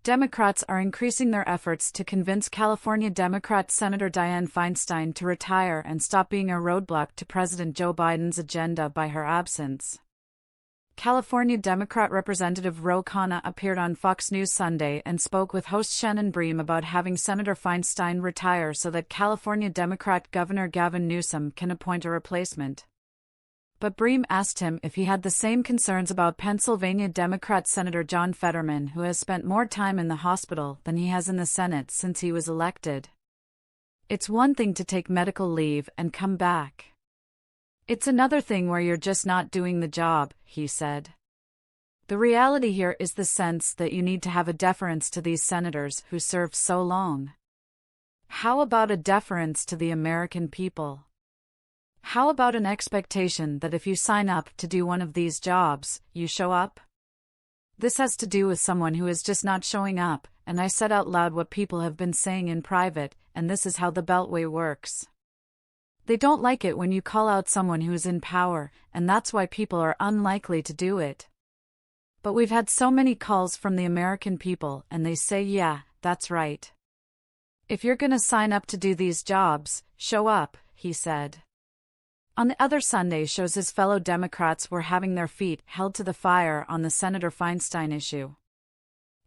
Democrats are increasing their efforts to convince California Democrat Senator Dianne Feinstein to retire and stop being a roadblock to President Joe Biden's agenda by her absence. California Democrat Representative Ro Khanna appeared on Fox News Sunday and spoke with host Shannon Bream about having Senator Feinstein retire so that California Democrat Governor Gavin Newsom can appoint a replacement. But Bream asked him if he had the same concerns about Pennsylvania Democrat Senator John Fetterman, who has spent more time in the hospital than he has in the Senate since he was elected. "It's one thing to take medical leave and come back. It's another thing where you're just not doing the job," he said. "The reality here is the sense that you need to have a deference to these senators who served so long. How about a deference to the American people? How about an expectation that if you sign up to do one of these jobs, you show up? This has to do with someone who is just not showing up, and I said out loud what people have been saying in private, and this is how the Beltway works. They don't like it when you call out someone who is in power, and that's why people are unlikely to do it. But we've had so many calls from the American people, and they say, yeah, that's right. If you're gonna sign up to do these jobs, show up," he said. On the other Sunday shows his fellow Democrats were having their feet held to the fire on the Senator Feinstein issue.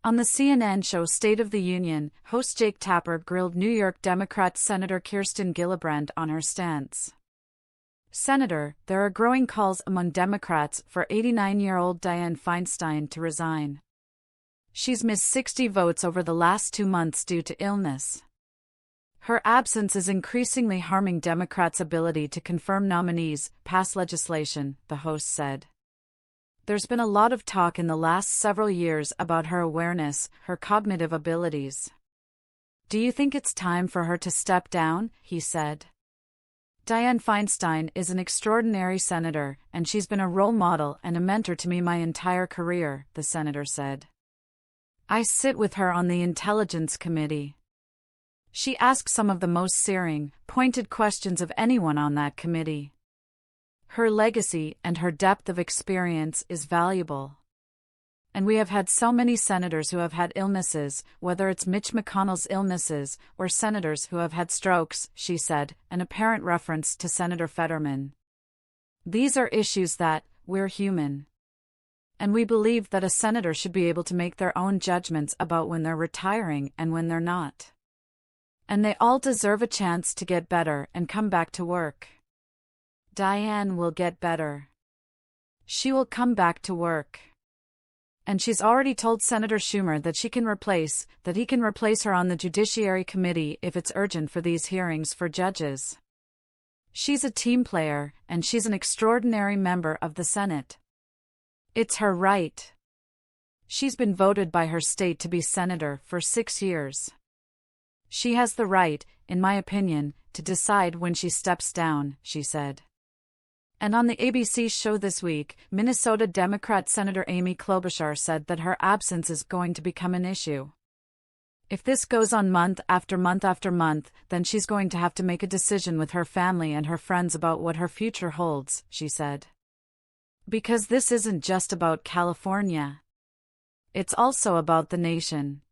On the CNN show State of the Union, host Jake Tapper grilled New York Democrat Senator Kirsten Gillibrand on her stance. "Senator, there are growing calls among Democrats for 89-year-old Dianne Feinstein to resign. She's missed 60 votes over the last 2 months due to illness. Her absence is increasingly harming Democrats' ability to confirm nominees, pass legislation," the host said. "There's been a lot of talk in the last several years about her awareness, her cognitive abilities. Do you think it's time for her to step down?" he said. "Dianne Feinstein is an extraordinary senator, and she's been a role model and a mentor to me my entire career," the senator said. "I sit with her on the Intelligence Committee. She asks some of the most searing, pointed questions of anyone on that committee. Her legacy and her depth of experience is valuable. And we have had so many senators who have had illnesses, whether it's Mitch McConnell's illnesses or senators who have had strokes," she said, an apparent reference to Senator Fetterman. "These are issues that, we're human. And we believe that a senator should be able to make their own judgments about when they're retiring and when they're not. And they all deserve a chance to get better and come back to work. Dianne will get better. She will come back to work. And she's already told Senator Schumer that he can replace her on the Judiciary Committee if it's urgent for these hearings for judges. She's a team player, and she's an extraordinary member of the Senate. It's her right. She's been voted by her state to be senator for 6 years. She has the right, in my opinion, to decide when she steps down," she said. And on the ABC show this week, Minnesota Democrat Senator Amy Klobuchar said that her absence is going to become an issue. "If this goes on month after month after month, then she's going to have to make a decision with her family and her friends about what her future holds," she said. "Because this isn't just about California. It's also about the nation.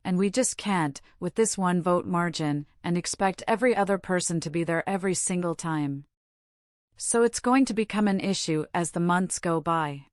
And we just can't, with this one vote margin, and expect every other person to be there every single time. So it's going to become an issue as the months go by."